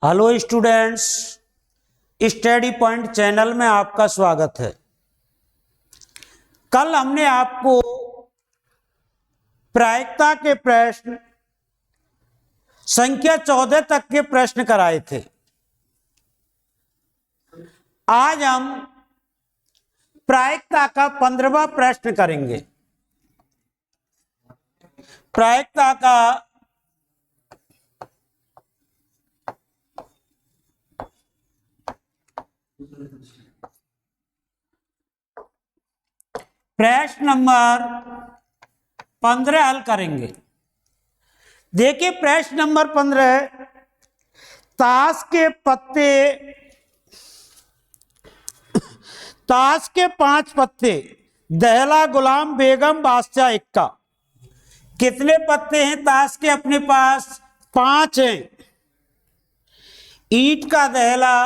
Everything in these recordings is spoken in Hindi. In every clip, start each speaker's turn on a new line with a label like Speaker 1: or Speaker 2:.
Speaker 1: Hello students, study point channel में आपका स्वागत है। कल हमने आपको प्रायिकता के प्रश्न संख्या 14 तक के प्रश्न कराए थे। आज हम प्रायिकता का 15वां प्रश्न करेंगे। प्रायिकता का प्रश्न नंबर 15 हल करेंगे। देखिए प्रश्न नंबर 15, ताश के 5 पत्ते, दहला, गुलाम, बेगम, बादशाह, इक्का। कितने पत्ते हैं ताश के? अपने पास 5 हैं। ईंट का दहला,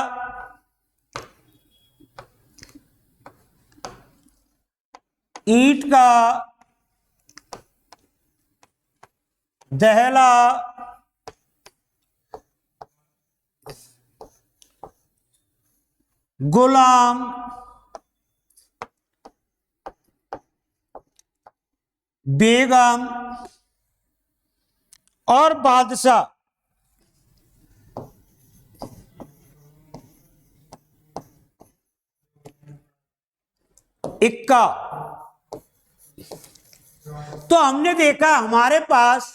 Speaker 1: ईंट का दहला, गुलाम, बेगम और बादशाह। इक्का। तो हमने देखा हमारे पास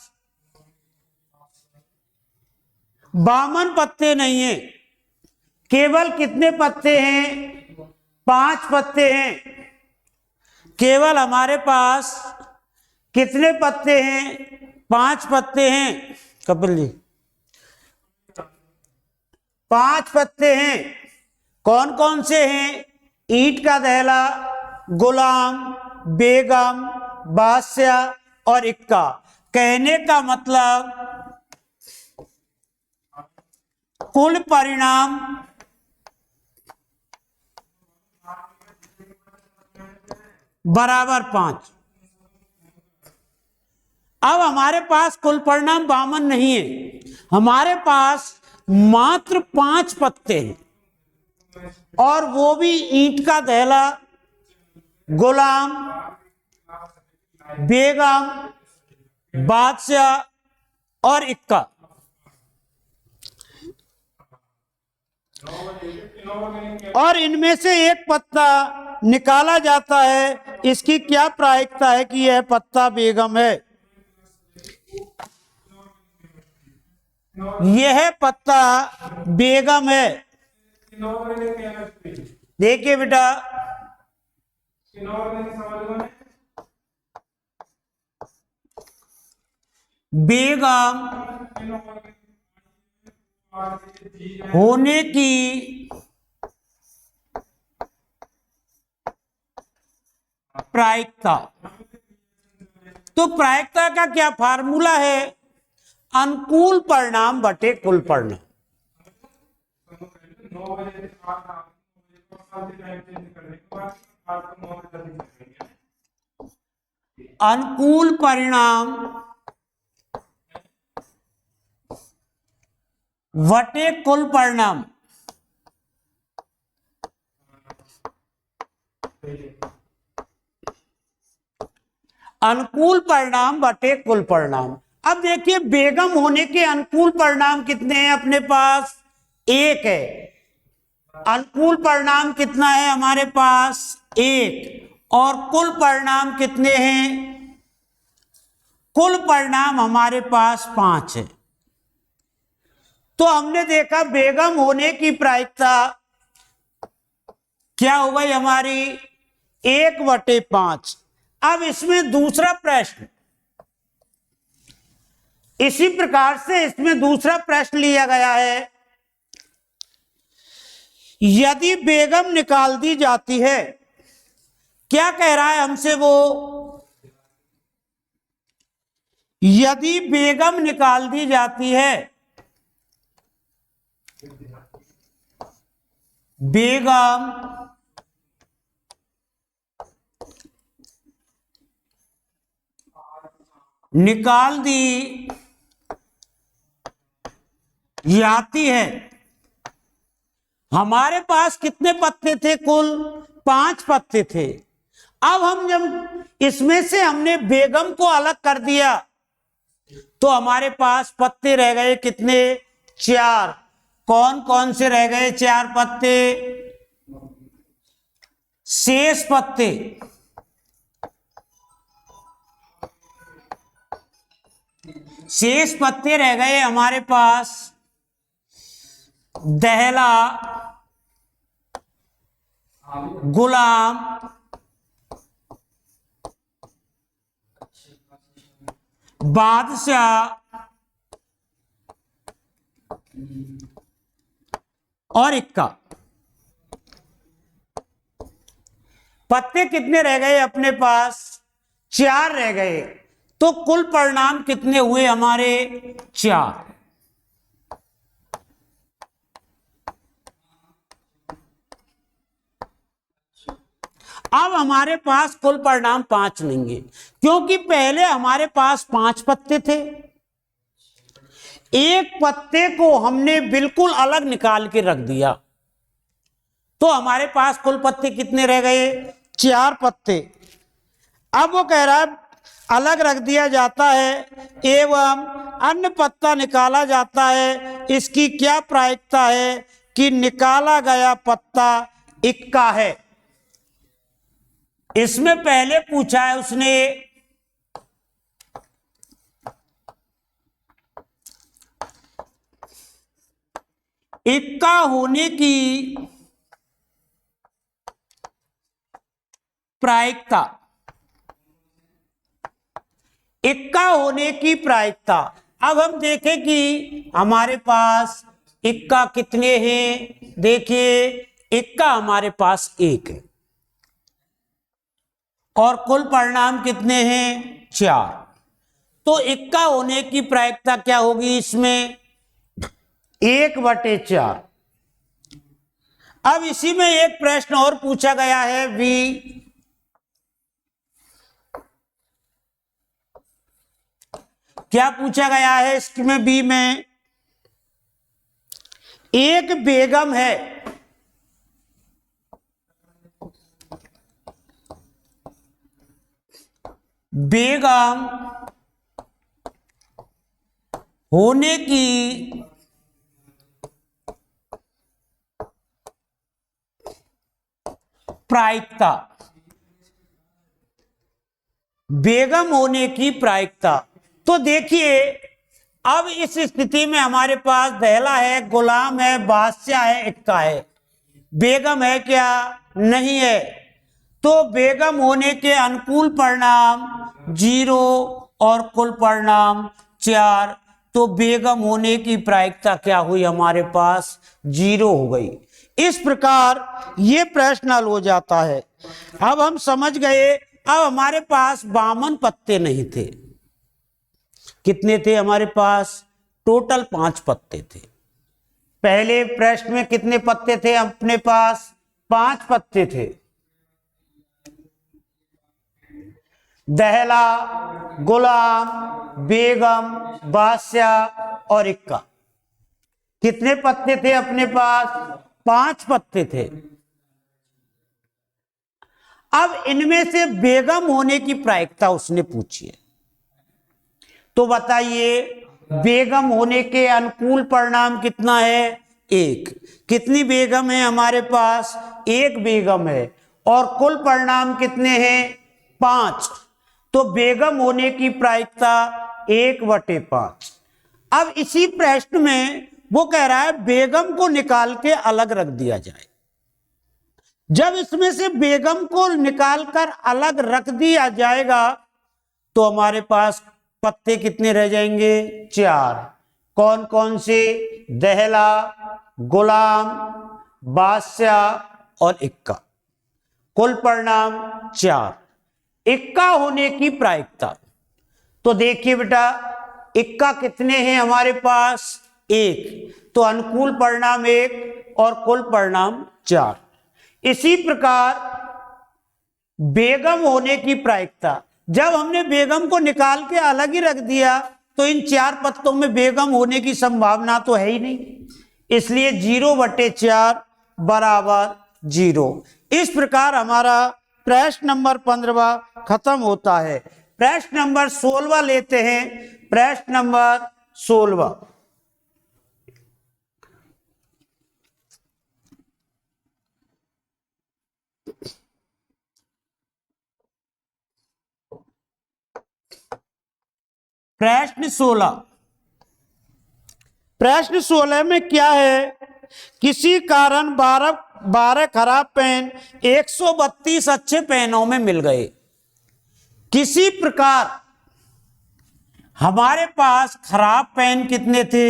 Speaker 1: 52 पत्ते नहीं हैं, केवल कितने पत्ते हैं? 5 पत्ते हैं। केवल हमारे पास कितने पत्ते हैं? 5 पत्ते हैं। कपिल जी, 5 पत्ते हैं। कौन कौन से हैं? ईंट का दहला, गुलाम, बेगम, बादशाह और इक्का। कहने का मतलब कुल परिणाम बराबर 5। अब हमारे पास कुल परिणाम 52 नहीं है, हमारे पास मात्र 5 पत्ते हैं, और वो भी ईंट का दहला, गुलाम, बेगम, बादशाह और इक्का। और इनमें से एक पत्ता निकाला जाता है। इसकी क्या प्रायिकता है कि यह पत्ता बेगम है? यह पत्ता बेगम है। देखिए बेटा, बेगम होने की प्रायिकता। तो प्रायिकता का क्या फार्मूला है? अनुकूल परिणाम बटे कुल परिणाम। अनुकूल परिणाम वटे कुल परिणाम। अनुकूल परिणाम बटे कुल परिणाम। अब देखिए बेगम होने के अनुकूल परिणाम कितने हैं? अपने पास 1 है। अनुकूल परिणाम कितना है हमारे पास? 1। और कुल परिणाम कितने हैं? कुल परिणाम हमारे पास 5 है। तो हमने देखा बेगम होने की प्रायिकता क्या हो गई हमारी? 1/5। अब इसमें दूसरा प्रश्न, इसी प्रकार से इसमें दूसरा प्रश्न लिया गया है। यदि बेगम निकाल दी जाती है, क्या कह रहा है हमसे वो? यदि बेगम निकाल दी जाती है, बेगम निकाल दी जाती है हमारे पास कितने पत्ते थे? कुल 5 पत्ते थे। अब हम जब इसमें से हमने बेगम को अलग कर दिया तो हमारे पास पत्ते रह गए कितने? 4। कौन कौन से रह गए? 4 पत्ते। शेष पत्ते रह गए हमारे पास दहला, गुलाम, बादशाह और इक्का। पत्ते कितने रह गए अपने पास? 4 रह गए। तो कुल परिणाम कितने हुए हमारे? 4। अब हमारे पास कुल परिणाम 5 नहीं है, क्योंकि पहले हमारे पास 5 पत्ते थे। एक पत्ते को हमने बिल्कुल अलग निकाल के रख दिया, तो हमारे पास कुल पत्ते कितने रह गए? 4 पत्ते। अब वो कह रहा है अलग रख दिया जाता है एवं अन्य पत्ता निकाला जाता है, इसकी क्या प्रायिकता है कि निकाला गया पत्ता इक्का है। इसमें पहले पूछा है उसने इक्का होने की प्रायिकता, इक्का होने की प्रायिकता। अब हम देखें कि हमारे पास इक्का कितने हैं। देखिए इक्का हमारे पास 1 है और कुल परिणाम कितने हैं? 4। तो इक्का होने की प्रायिकता क्या होगी इसमें? 1/4। अब इसी में एक प्रश्न और पूछा गया है भी, क्या पूछा गया है इसमें? बी में एक बेगम है, बेगम होने की प्रायिकता, बेगम होने की प्रायिकता। तो देखिए अब इस स्थिति में हमारे पास दहला है, गुलाम है, बादशाह है, इक्का है। बेगम है क्या? नहीं है। तो बेगम होने के अनुकूल परिणाम 0 और कुल परिणाम 4। तो बेगम होने की प्रायिकता क्या हुई हमारे पास? 0 हो गई। इस प्रकार ये प्रश्न हल हो जाता है। अब हम समझ गए। अब हमारे पास 52 पत्ते नहीं थे। कितने थे हमारे पास? टोटल 5 पत्ते थे। पहले प्रश्न में कितने पत्ते थे अपने पास? 5 पत्ते थे। दहला, गुलाम, बेगम, बादशाह और इक्का। कितने पत्ते थे अपने पास? 5 पत्ते थे। अब इनमें से बेगम होने की प्रायिकता उसने पूछी है, तो बताइए बेगम होने के अनुकूल परिणाम कितना है? 1। कितनी बेगम है हमारे पास? 1 बेगम है। और कुल परिणाम कितने हैं? 5। तो बेगम होने की प्रायिकता 1/5। अब इसी प्रश्न में वो कह रहा है बेगम को निकाल के अलग रख दिया जाए। जब इसमें से बेगम को निकालकर अलग रख दिया जाएगा तो हमारे पास पत्ते कितने रह जाएंगे? 4। कौन कौन से? दहला, गुलाम, बादशाह और इक्का। कुल परिणाम 4। इक्का होने की प्रायिकता, तो देखिए बेटा इक्का कितने हैं हमारे पास? 1। तो अनुकूल परिणाम 1 और कुल परिणाम 4। इसी प्रकार बेगम होने की प्रायिकता, जब हमने बेगम को निकाल के अलग ही रख दिया तो इन 4 पत्तों में बेगम होने की संभावना तो है ही नहीं, इसलिए 0/4 बराबर 0। इस प्रकार हमारा प्रश्न नंबर 15 खत्म होता है। प्रश्न नंबर 16 लेते हैं। प्रश्न नंबर 16, प्रश्न 16, प्रश्न 16 में क्या है? किसी कारण 12 खराब पेन 132 अच्छे पेनों में मिल गए। किसी प्रकार हमारे पास खराब पेन कितने थे?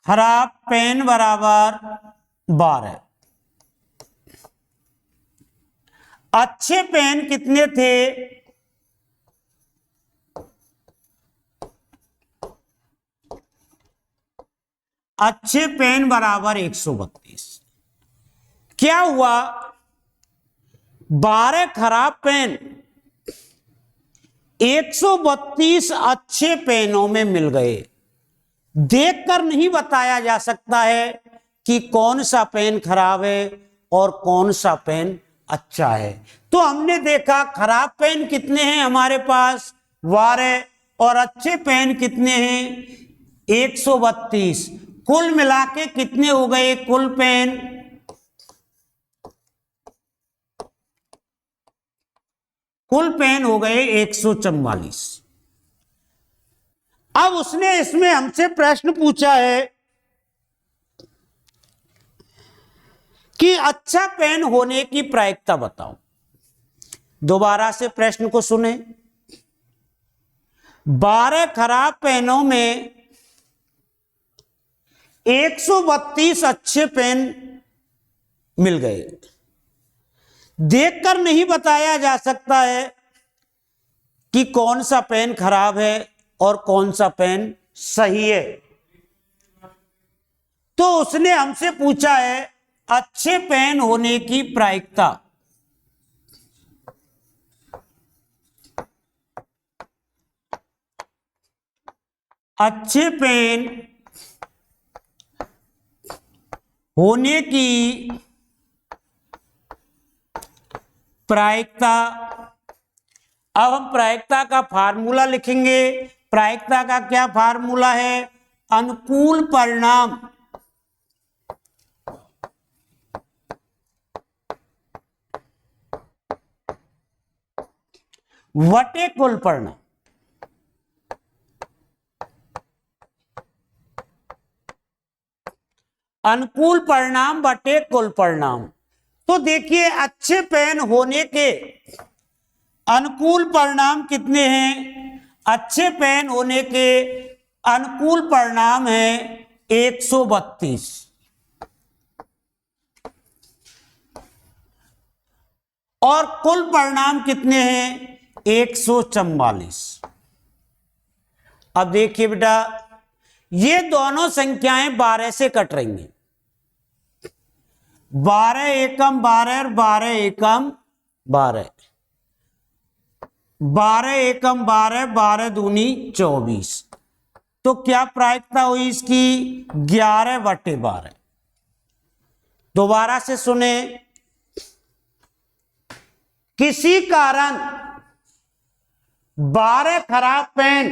Speaker 1: खराब पेन बराबर 12। अच्छे पेन कितने थे? अच्छे पेन बराबर 132। क्या हुआ? 12 खराब पेन 132 अच्छे पेनों में मिल गए। देखकर नहीं बताया जा सकता है कि कौन सा पेन खराब है और कौन सा पेन अच्छा है। तो हमने देखा खराब पेन कितने हैं हमारे पास? 12। और अच्छे पेन कितने हैं? 132। कुल मिला के कितने हो गए कुल पेन? कुल पेन हो गए 144। अब उसने इसमें हमसे प्रश्न पूछा है कि अच्छा पेन होने की प्रायिकता बताओ। दोबारा से प्रश्न को सुने। 12 खराब पेनों में 132 अच्छे पेन मिल गए। देखकर नहीं बताया जा सकता है कि कौन सा पेन खराब है और कौन सा पेन सही है। तो उसने हमसे पूछा है अच्छे पेन होने की प्रायिकता। अच्छे पेन होने की प्रायिकता। अब हम प्रायिकता का फार्मूला लिखेंगे। प्रायिकता का क्या फार्मूला है? अनुकूल परिणाम वटे कुल परिणाम। अनुकूल परिणाम बटे कुल परिणाम। तो देखिए अच्छे पेन होने के अनुकूल परिणाम कितने हैं? अच्छे पेन होने के अनुकूल परिणाम है 132। और कुल परिणाम कितने हैं? 144। अब देखिए बेटा, ये दोनों संख्याएं 12 से कट रही हैं। 12 एकम 12 और 12 एकम 12। 12 एकम 12, 12 दूनी 24। तो क्या प्रायिकता हुई इसकी? 11/12। दोबारा से सुने। किसी कारण 12 खराब पेन,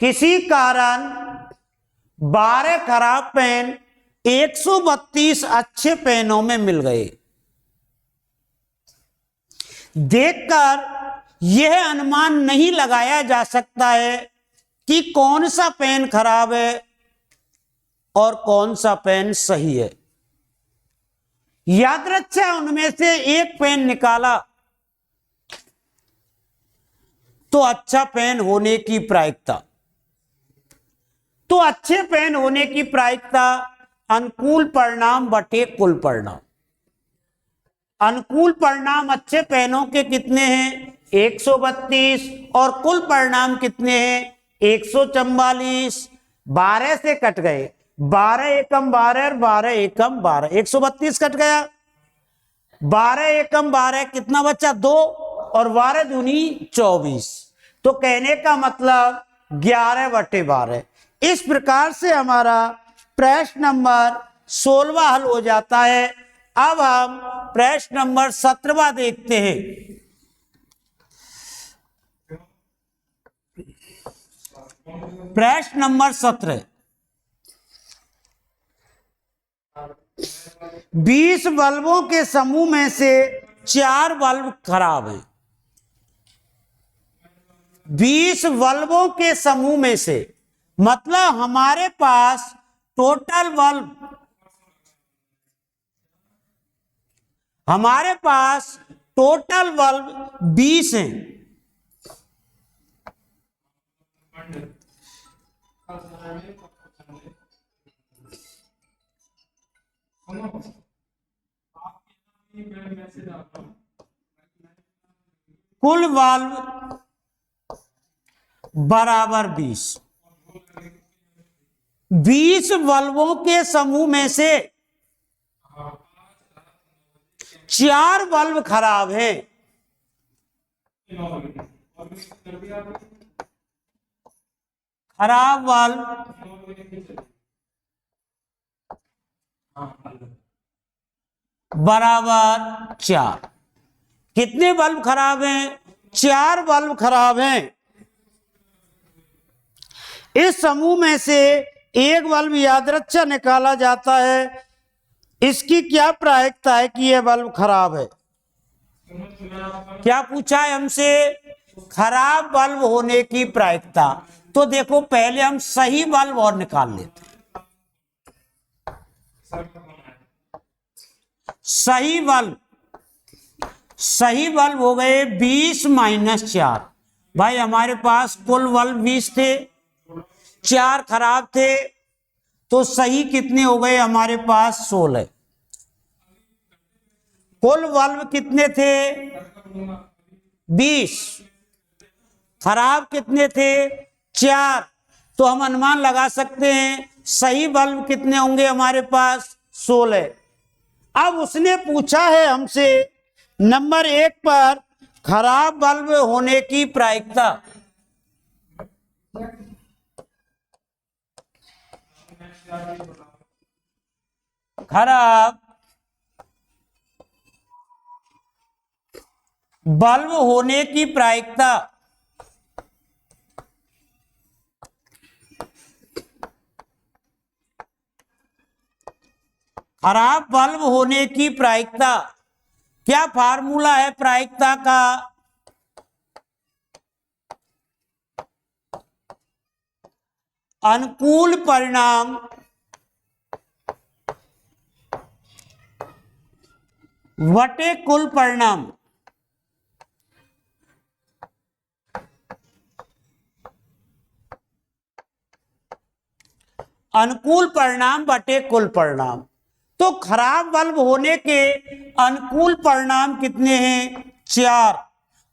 Speaker 1: किसी कारण 12 खराब पेन 132 अच्छे पेनों में मिल गए। देखकर यह अनुमान नहीं लगाया जा सकता है कि कौन सा पेन खराब है और कौन सा पेन सही है। यादृच्छा उनमें से एक पेन निकाला तो अच्छा पेन होने की प्रायिकता। तो अच्छे पेन होने की प्रायिकता अनुकूल परिणाम बटे कुल परिणाम। अनुकूल परिणाम अच्छे पेनों के कितने हैं? 132। और कुल परिणाम कितने हैं? 144। 12 से कट गए। 12 एकम 12 और 12 एकम 12, 132 कट गया। 12 एकम 12 कितना बचा? 2। और 12 दूनी 24। तो कहने का मतलब 11/12। इस प्रकार से हमारा प्रश्न नंबर 16वां हल हो जाता है। अब हम प्रश्न नंबर 17वां देखते हैं। प्रश्न नंबर 17, 20 बल्बों के समूह में से 4 बल्ब खराब हैं। 20 बल्बों के समूह में से, मतलब हमारे पास टोटल बल्ब, हमारे पास टोटल बल्ब 20 हैं। कुल बल्ब बराबर 20। 20 बल्बों के समूह में से 4 बल्ब खराब हैं। खराब बल्ब बराबर 4। कितने बल्ब खराब हैं? 4 बल्ब खराब हैं। इस समूह में से एक बल्ब यादृच्छिक निकाला जाता है। इसकी क्या प्रायिकता है कि यह बल्ब खराब है? क्या पूछा है हमसे? खराब बल्ब होने की प्रायिकता। तो देखो, पहले हम सही बल्ब और निकाल लेते हैं। सही बल्ब हो गए 20 - 4। भाई हमारे पास कुल बल्ब 20 थे, 4 खराब थे, तो सही कितने हो गए हमारे पास? 16। कुल बल्ब कितने थे? 20। खराब कितने थे? 4। तो हम अनुमान लगा सकते हैं सही बल्ब कितने होंगे हमारे पास? 16। अब उसने पूछा है हमसे नंबर 1 पर खराब बल्ब होने की प्रायिकता। खराब बल्ब होने की प्रायिकता खराब बल्ब होने की प्रायिकता, क्या फार्मूला है प्रायिकता का? अनुकूल परिणाम वटे कुल परिणाम। अनुकूल परिणाम बटे कुल परिणाम। तो खराब बल्ब होने के अनुकूल परिणाम कितने हैं? 4।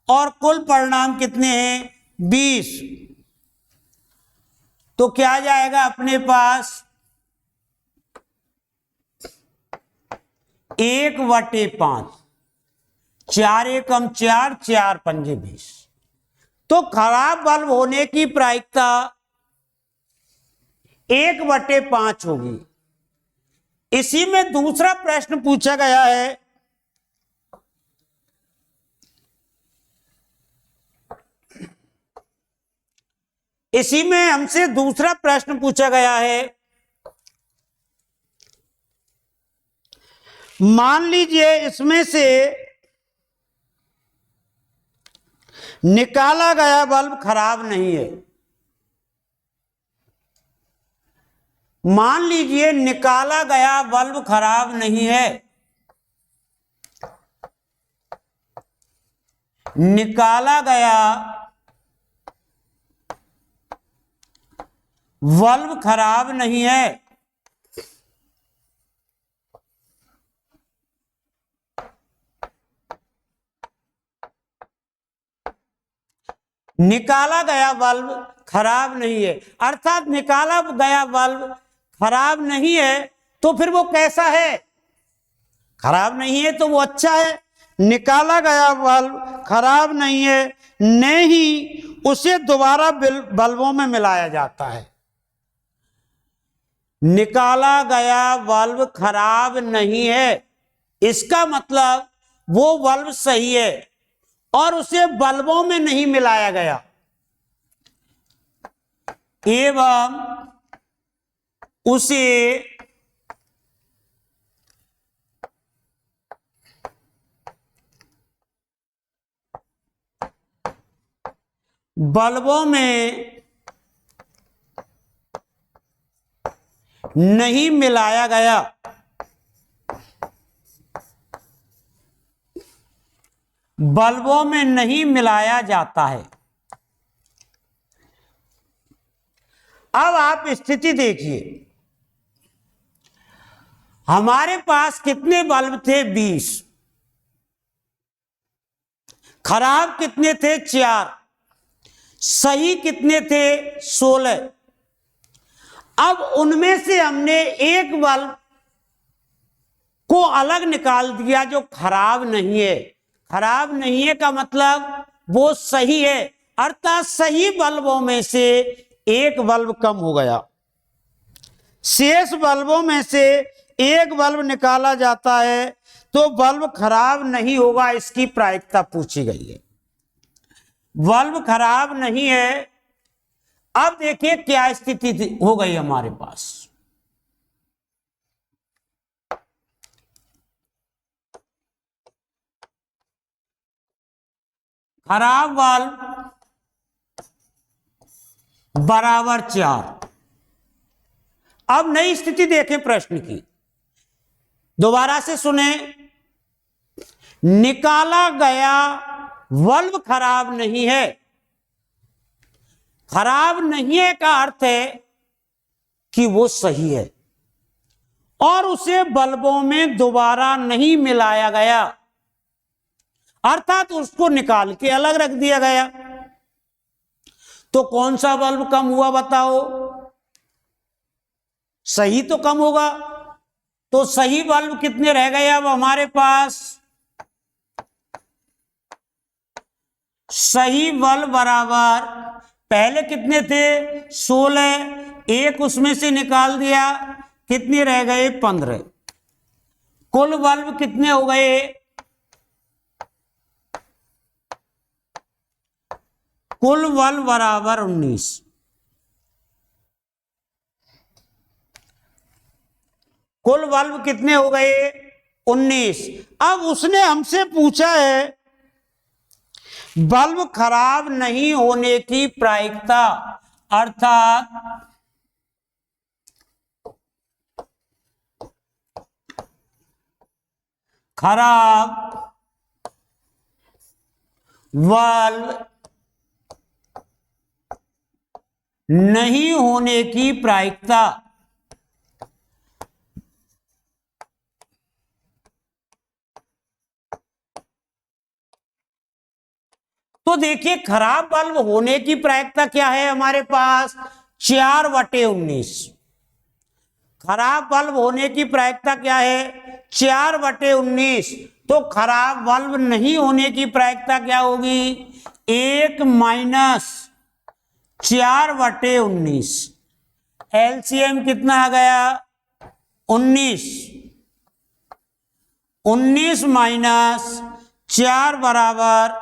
Speaker 1: और कुल परिणाम कितने हैं? 20। तो क्या आ जाएगा अपने पास? 1/5। 4 एकम 4, 4 पंजे 20। तो खराब बल्ब होने की प्रायिकता 1/5 होगी। इसी में दूसरा प्रश्न पूछा गया है। इसी में हमसे दूसरा प्रश्न पूछा गया है। मान लीजिए इसमें से निकाला गया बल्ब खराब नहीं है। मान लीजिए निकाला गया बल्ब खराब नहीं है। निकाला गया बल्ब खराब नहीं है। निकाला गया बल्ब खराब नहीं है, अर्थात निकाला गया बल्ब खराब नहीं है, तो फिर वो कैसा है? खराब नहीं है तो वो अच्छा है। निकाला गया बल्ब खराब नहीं है, न ही उसे दोबारा बल्बों में मिलाया जाता है। निकाला गया बल्ब खराब नहीं है, इसका मतलब वो बल्ब सही है और उसे बल्बों में नहीं मिलाया गया। एवं उसे बल्बों में नहीं मिलाया गया। बल्बों में नहीं मिलाया जाता है। अब आप स्थिति देखिए, हमारे पास कितने बल्ब थे? 20। खराब कितने थे? 4। सही कितने थे? 16। अब उनमें से हमने एक बल्ब को अलग निकाल दिया जो खराब नहीं है। खराब नहीं है का मतलब वो सही है, अर्थात सही बल्बों में से एक बल्ब कम हो गया। शेष बल्बों में से एक बल्ब निकाला जाता है तो बल्ब खराब नहीं होगा, इसकी प्रायिकता पूछी गई है। बल्ब खराब नहीं है। अब देखिए क्या स्थिति हो गई हमारे पास। खराब बल्ब बराबर 4। अब नई स्थिति देखें प्रश्न की, दोबारा से सुने। निकाला गया बल्ब खराब नहीं है। खराब नहीं है का अर्थ है कि वो सही है और उसे बल्बों में दोबारा नहीं मिलाया गया, अर्थात उसको निकाल के अलग रख दिया गया। तो कौन सा बल्ब कम हुआ बताओ? सही तो कम होगा। तो सही बल्ब कितने रह गए अब हमारे पास? सही बल्ब बराबर पहले कितने थे? 16। एक उसमें से निकाल दिया, कितने रह गए? 15। कुल बल्ब कितने हो गए? कुल बल्ब बराबर 19। कुल बल्ब कितने हो गए? 19। अब उसने हमसे पूछा है बल्ब खराब नहीं होने की प्रायिकता, अर्थात खराब बल्ब नहीं होने की प्रायिकता। तो देखिए खराब बल्ब होने की प्रायिकता क्या है हमारे पास? 4/19। खराब बल्ब होने की प्रायिकता क्या है? 4/19। तो खराब बल्ब नहीं होने की प्रायिकता क्या होगी? 1 - 4/19। एलसीएम कितना आ गया? 19। 19 - 4 बराबर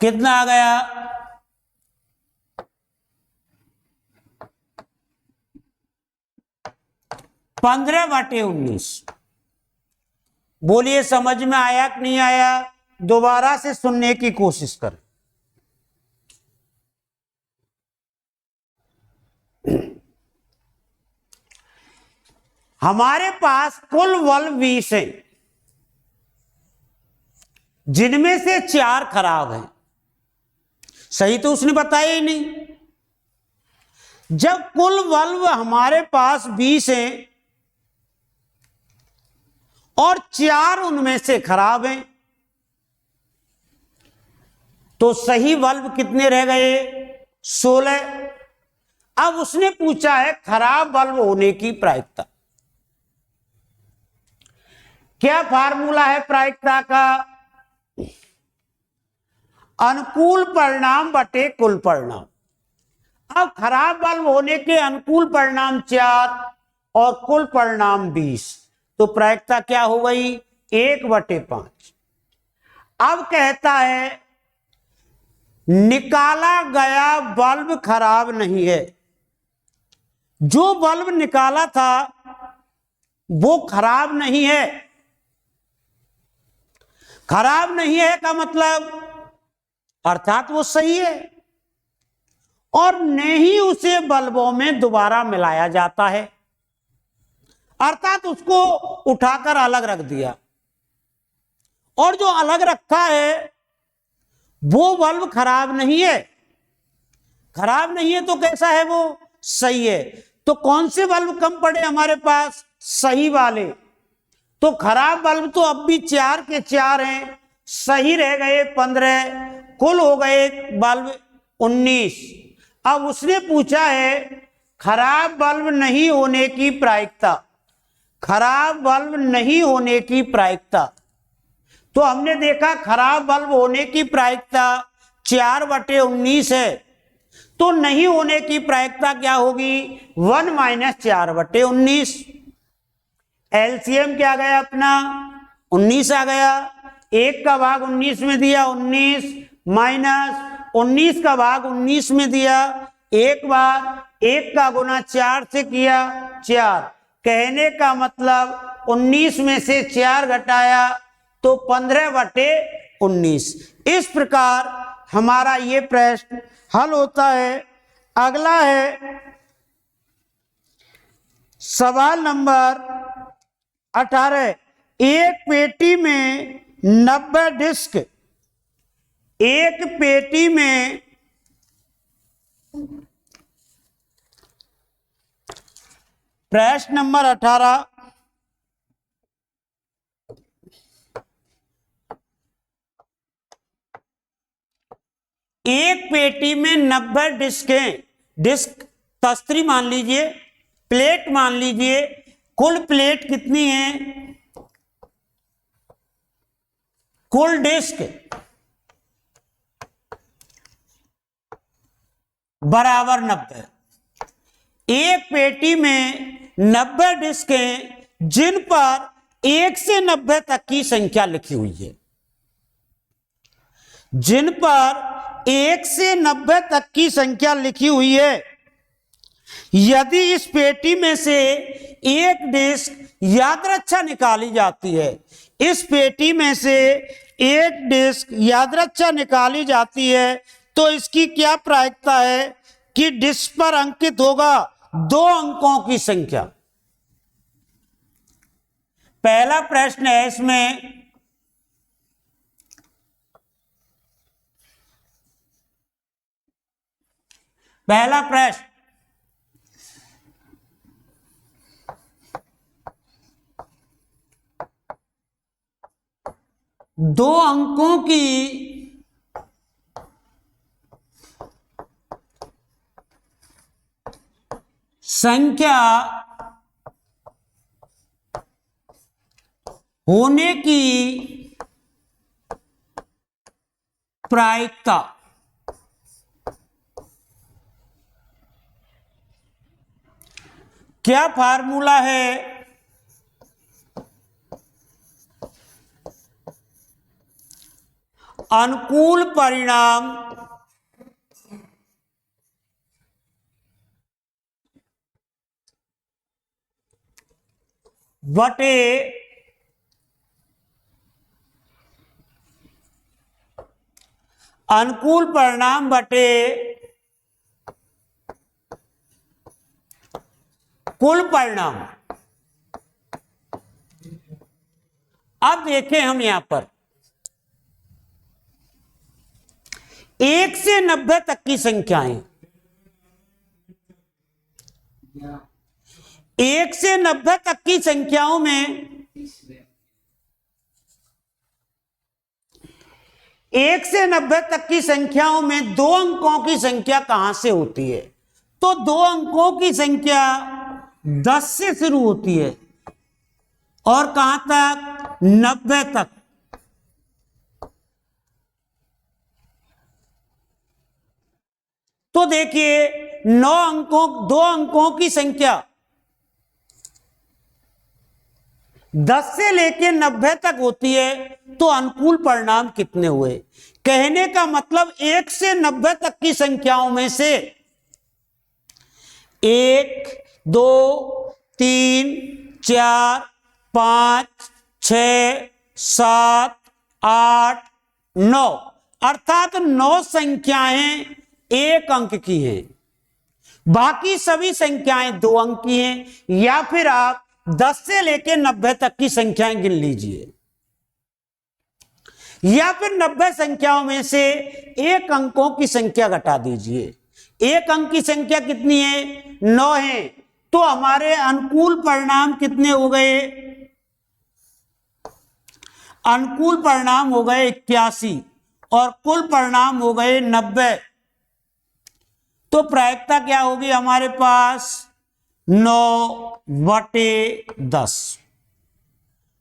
Speaker 1: कितना आ गया? 15/19। बोलिए समझ में आया कि नहीं आया? दोबारा से सुनने की कोशिश करें। हमारे पास कुल बल्ब 20 है, जिनमें से 4 खराब हैं। सही तो उसने बताया ही नहीं। जब कुल बल्ब हमारे पास 20 हैं और 4 उनमें से खराब हैं, तो सही बल्ब कितने रह गए? 16। अब उसने पूछा है खराब बल्ब होने की प्रायिकता। क्या फार्मूला है प्रायिकता का? अनुकूल परिणाम बटे कुल परिणाम। अब खराब बल्ब होने के अनुकूल परिणाम 4 और कुल परिणाम 20, तो प्रायिकता क्या हो गई? 1/5। अब कहता है निकाला गया बल्ब खराब नहीं है। जो बल्ब निकाला था वो खराब नहीं है। खराब नहीं है का मतलब अर्थात वो सही है, और नहीं उसे बल्बों में दोबारा मिलाया जाता है, अर्थात उसको उठाकर अलग रख दिया, और जो अलग रखा है वो बल्ब खराब नहीं है। खराब नहीं है तो कैसा है? वो सही है। तो कौन से बल्ब कम पड़े हमारे पास? सही वाले। तो खराब बल्ब तो अब भी 4 के 4 हैं, सही रह गए 15, कुल हो गए बल्ब 19। अब उसने पूछा है खराब बल्ब नहीं होने की प्रायिकता। खराब बल्ब नहीं होने की प्रायिकता, तो हमने देखा खराब बल्ब होने की प्रायिकता 4/19 है, तो नहीं होने की प्रायिकता क्या होगी? 1 - 4/19। एलसीएम क्या गया अपना? 19 आ गया। 1 का भाग 19 में दिया 19, माइनस 19 का भाग 19 में दिया 1 बार, 1 का गुना 4 से किया 4। कहने का मतलब 19 में से 4 घटाया तो 15/19। इस प्रकार हमारा ये प्रश्न हल होता है। अगला है सवाल नंबर 18। एक पेटी में 90 डिस्क, एक पेटी में प्रश्न नंबर 18। एक पेटी में 90 डिस्कें, डिस्क तस्त्री मान लीजिए, प्लेट मान लीजिए, कुल प्लेट कितनी है? कुल डिस्क बराबर 90। एक पेटी में 90 डिस्कें जिन पर 1 से 90 तक की संख्या लिखी हुई है, जिन पर 1 से 90 तक की संख्या लिखी हुई है। यदि इस पेटी में से एक डिस्क यादृच्छा निकाली जाती है, इस पेटी में से एक डिस्क यादृच्छा निकाली जाती है, तो इसकी क्या प्रायिकता है कि डिस्क पर अंकित होगा 2 अंकों की संख्या। पहला प्रश्न है इसमें, पहला प्रश्न, दो अंकों की संख्या होने की प्रायिकता। क्या फार्मूला है? अनुकूल परिणाम बटे अनुकूल परिणाम बटे कुल परिणाम। अब देखें हम यहां पर 1 से 90 तक की संख्याएं, 1 से 90 तक की संख्याओं में 1 से 90 तक की संख्याओं में 2 अंकों की संख्या कहां से होती है? तो 2 अंकों की संख्या 10 से शुरू होती है और कहां तक? 90 तक। तो देखिए 2 अंकों की संख्या 10 से लेके 90 तक होती है, तो अनुकूल परिणाम कितने हुए? कहने का मतलब 1 से 90 तक की संख्याओं में से 1, 2, 3, 4, 5, 6, 7, 8, 9 अर्थात 9 संख्याएं 1 अंक की हैं, बाकी सभी संख्याएं 2 अंक की हैं। या फिर आप 10 से लेकर 90 तक की संख्याएं गिन लीजिए, या फिर 90 संख्याओं में से 1 अंकों की संख्या घटा दीजिए। 1 अंक की संख्या कितनी है? 9 है। तो हमारे अनुकूल परिणाम कितने हो गए? अनुकूल परिणाम हो गए 81 और कुल परिणाम हो गए 90। तो प्रायिकता क्या होगी हमारे पास? 9/10।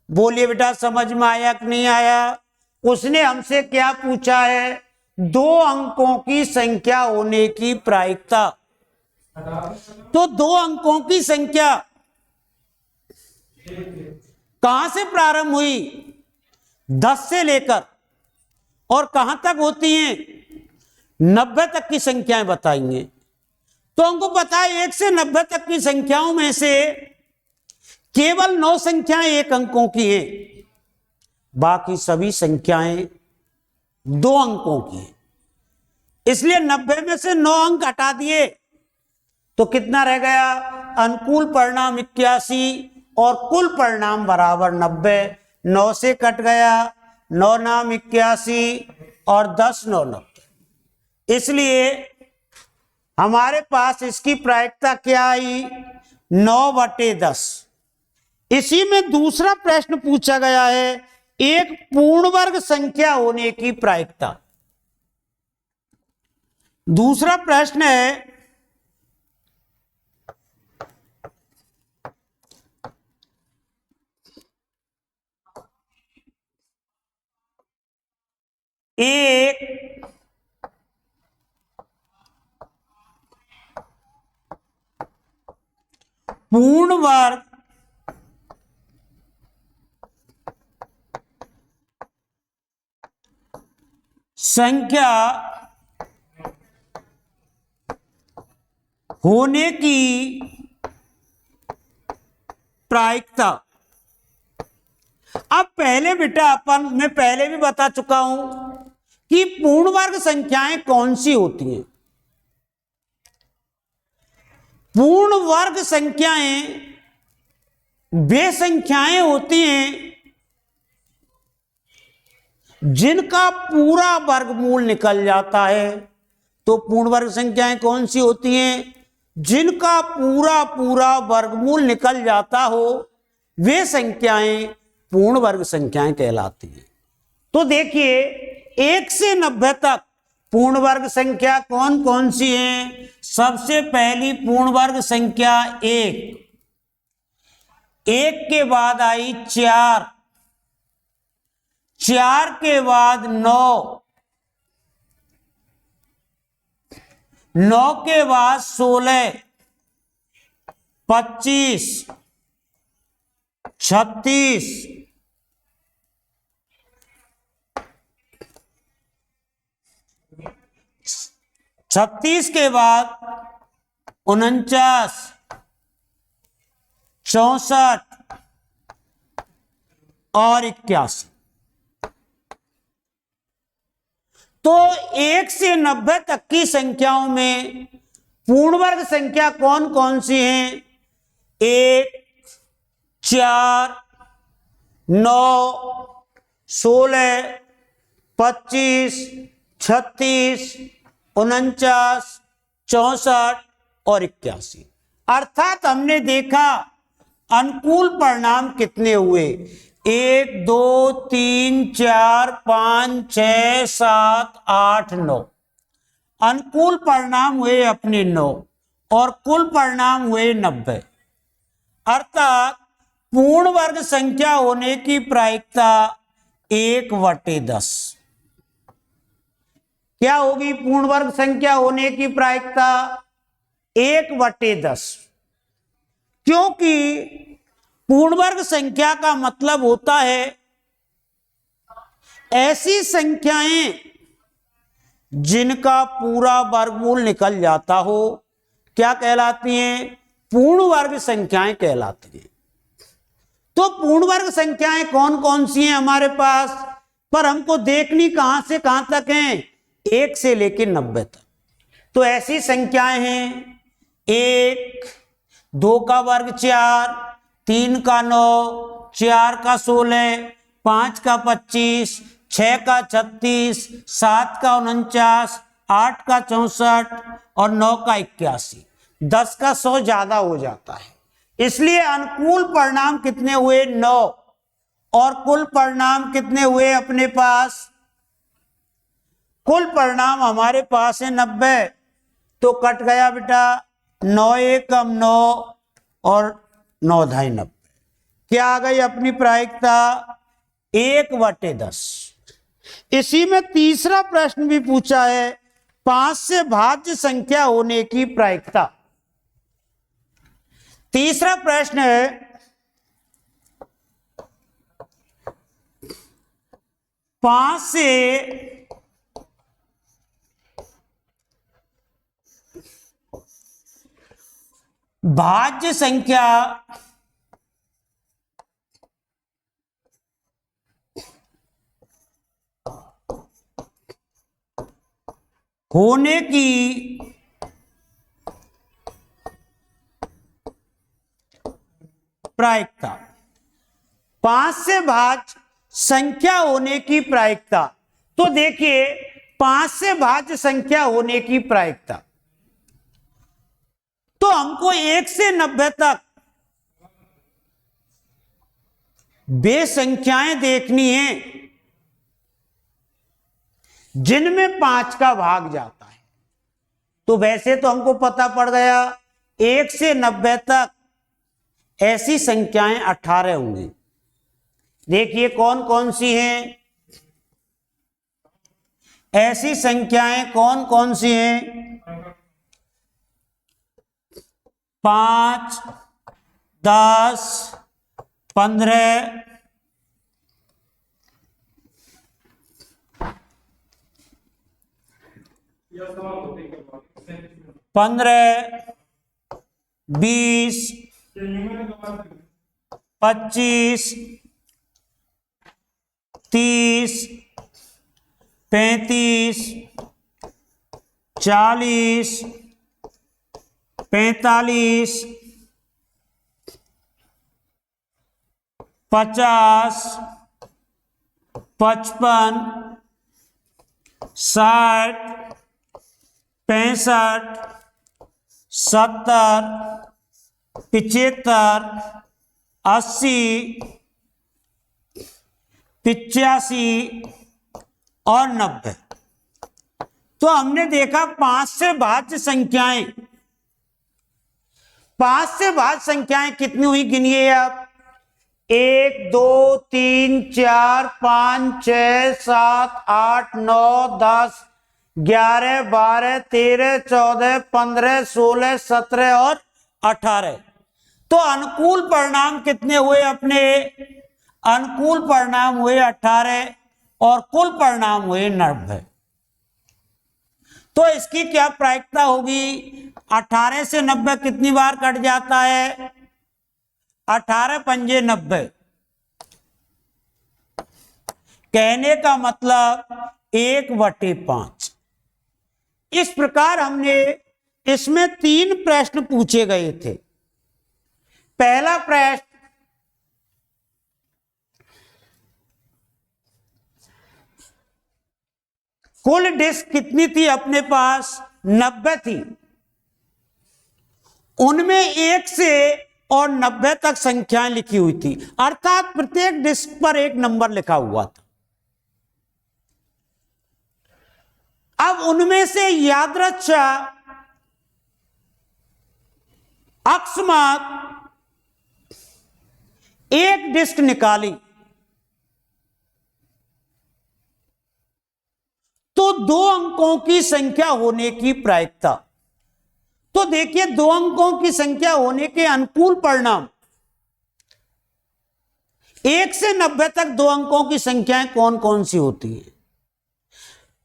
Speaker 1: बोलिए बेटा, समझ में आया कि नहीं आया? उसने हमसे क्या पूछा है? 2 अंकों की संख्या होने की प्रायिकता। तो 2 अंकों की संख्या कहां से प्रारंभ हुई? 10 से लेकर और कहां तक होती हैं? 90 तक की संख्याएं बताएंगे। तो हमको पता है 1 से 90 तक की संख्याओं में से केवल 9 संख्याएं 1 अंकों की हैं, बाकी सभी संख्याएं 2 अंकों की हैं। इसलिए 90 में से 9 अंक हटा दिए तो कितना रह गया? अनुकूल परिणाम 81 और कुल परिणाम बराबर 90। 9 से कट गया, 9 नाम 81 और 10 9 90। इसलिए हमारे पास इसकी प्रायिकता क्या आई? 9/10। इसी में दूसरा प्रश्न पूछा गया है, एक पूर्ण वर्ग संख्या होने की प्रायिकता। दूसरा प्रश्न है, एक पूर्ण वर्ग संख्या होने की प्रायिकता। अब पहले बेटा मैं पहले भी बता चुका हूं कि पूर्ण वर्ग संख्याएं कौन सी होती हैं। पूर्ण वर्ग संख्याएं वे संख्याएं होती हैं जिनका पूरा वर्गमूल निकल जाता है। तो पूर्ण वर्ग संख्याएं कौन सी होती हैं? जिनका पूरा पूरा वर्गमूल निकल जाता हो, वे संख्याएं पूर्ण वर्ग संख्याएं कहलाती हैं। तो देखिए 1 से 90 तक पूर्ण वर्ग संख्या कौन कौन सी हैं? सबसे पहली पूर्ण वर्ग संख्या 1, 1 के बाद आई 4, 4 के बाद 9, 9 के बाद 16, 25, 36, 36 के बाद 49, 64 और 81। तो 1 से 90 तक की संख्याओं में पूर्ण वर्ग संख्या कौन कौन सी हैं? 1, 4, 9, 16, 25, 36, 49, 64 और 81। अर्थात हमने देखा अनुकूल परिणाम कितने हुए? 1, 2, 3, 4, 5, 6, 7, 8, 9। अनुकूल परिणाम हुए अपने 9 और कुल परिणाम हुए 90। अर्थात पूर्ण वर्ग संख्या होने की प्रायिकता 1/10। क्या होगी पूर्ण वर्ग संख्या होने की प्रायिकता? 1/10। क्योंकि पूर्ण वर्ग संख्या का मतलब होता है ऐसी संख्याएं जिनका पूरा वर्गमूल निकल जाता हो। क्या कहलाती हैं? पूर्ण वर्ग संख्याएं कहलाती हैं। तो पूर्ण वर्ग संख्याएं कौन कौन सी हैं हमारे पास? पर हमको देखनी कहां से कहां तक हैं? 1 से लेकर 90 तक। तो ऐसी संख्याएं हैं 1, 2 का वर्ग 4, 3 का 9, 4 का 16, 5 का 25, 6 का 36, 7 का 49, 8 का 64 और 9 का 81। 10 का 100 ज्यादा हो जाता है, इसलिए अनुकूल परिणाम कितने हुए? 9। और कुल परिणाम कितने हुए अपने पास? कुल परिणाम हमारे पास है 90। तो कट गया बेटा 9 1 कम 9 और 9 ढाई 90। क्या आ गई अपनी प्रायिकता? 1/10। इसी में तीसरा प्रश्न भी पूछा है 5 से भाज्य संख्या होने की प्रायिकता। तीसरा प्रश्न है 5 से भाज्य संख्या होने की प्रायिकता। 5 से भाज्य संख्या होने की प्रायिकता। तो देखिए 5 से भाज्य संख्या होने की प्रायिकता, तो हमको 1 से 90 तक वे संख्याएं देखनी है जिनमें 5 का भाग जाता है। तो वैसे तो हमको पता पड़ गया 1 से 90 तक ऐसी संख्याएं 18 होंगी। देखिए कौन कौन सी हैं ऐसी संख्याएं, कौन कौन सी हैं? 5, 10, 15, 20, 25, 30, 35, 40, 45, 50, 55, 60, 65, 70, 75, 80, 85 और 90। तो हमने देखा 5 से भाज्य संख्याएं, 5 से भाज्य संख्याएं कितनी हुई गिनिए आप? 1 2 3 4 5 6 7 8 9 10 11 12 13 14 15 16 17 और 18। तो अनुकूल परिणाम कितने हुए अपने? अनुकूल परिणाम हुए 18 और कुल परिणाम हुए 90। तो इसकी क्या प्रायिकता होगी? 18 से 90 कितनी बार कट जाता है? 18 पंजे 90। कहने का मतलब 1/5। इस प्रकार हमने इसमें 3 प्रश्न पूछे गए थे। पहला प्रश्न कुल डिस्क कितनी थी अपने पास? 90 थी। उनमें 1 से और 90 तक संख्याएं लिखी हुई थी, अर्थात प्रत्येक डिस्क पर एक नंबर लिखा हुआ था। अब उनमें से यादृच्छिक अकस्मात एक डिस्क निकाली तो 2 अंकों की संख्या होने की प्रायिकता। तो देखिए 2 अंकों की संख्या होने के अनुकूल परिणाम 1 से 90 तक 2 अंकों की संख्याएं कौन कौन सी होती हैं?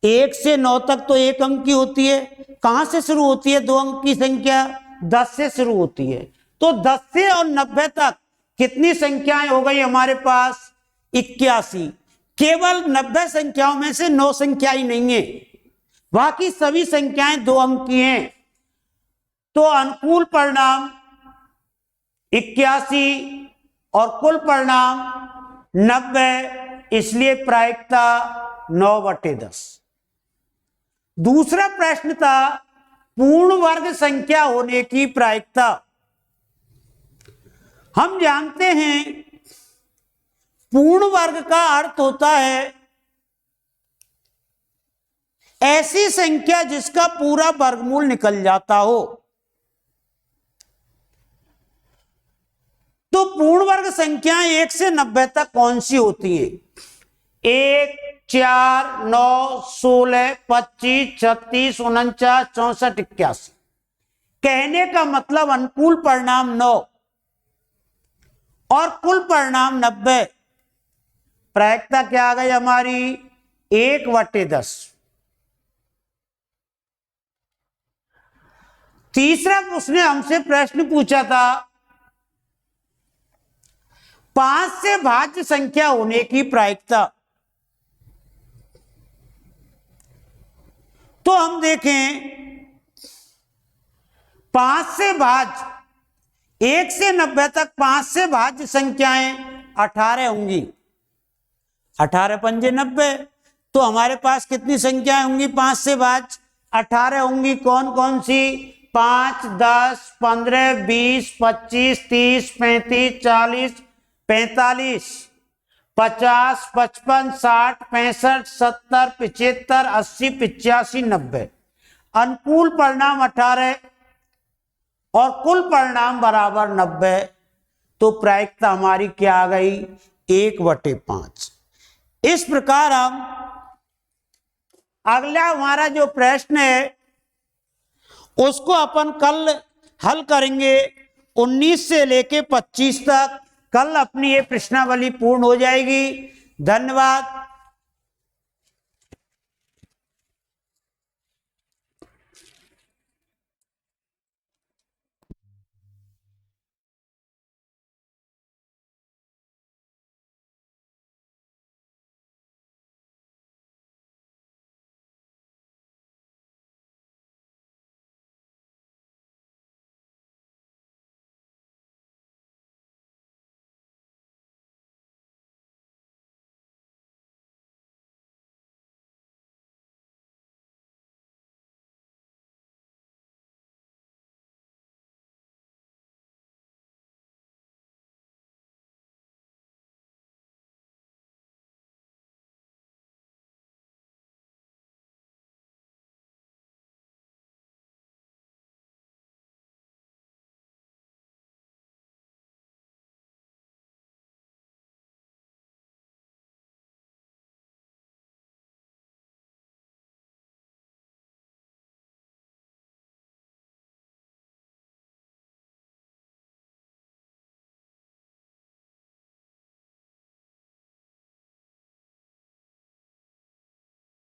Speaker 1: 1 से 9 तक तो 1 अंक की होती है। कहां से शुरू होती है 2 अंक की संख्या? 10 से शुरू होती है। तो 10 से और 90 तक कितनी संख्याएं हो गई हमारे पास? 81। केवल 90 संख्याओं में से 9 संख्या ही नहीं है, बाकी सभी संख्याएं 2 अंक की हैं। तो अनुकूल परिणाम 81 और कुल परिणाम 90, इसलिए प्रायिकता 9/10। दूसरा प्रश्न था पूर्ण वर्ग संख्या होने की प्रायिकता। हम जानते हैं पूर्ण वर्ग का अर्थ होता है ऐसी संख्या जिसका पूरा वर्गमूल निकल जाता हो। तो पूर्ण वर्ग संख्याएं 1 से 90 तक कौन सी होती हैं? 1, 4, 9, 16, 25, 36, 49, 64, 81। कहने का मतलब अनुकूल परिणाम 9 और कुल परिणाम 90। प्रायिकता क्या आ गई हमारी? 1/10। तीसरा उसने हमसे प्रश्न पूछा था 5 से भाज्य संख्या होने की प्रायिकता। तो हम देखें 5 से भाज्य 1 से 90 तक 5 से भाज्य संख्याएं 18 होंगी। 18 पंजे 90। तो हमारे पास कितनी संख्याएं होंगी 5 से भाज्य? 18 होंगी। कौन कौन सी? 5, 10, 15, 20, 25, 30, 35, 40, 45, 50, 55, 60, 65, 70, 75, 80, 85, 90। अनुकूल परिणाम 18 और कुल परिणाम बराबर 90। तो प्रायिकता हमारी क्या आ गई? 1/5। इस प्रकार हम अगला हमारा जो प्रश्न है उसको अपन कल हल करेंगे। 19 से लेके 25 तक कल अपनी ये प्रश्नावली पूर्ण हो जाएगी। धन्यवाद।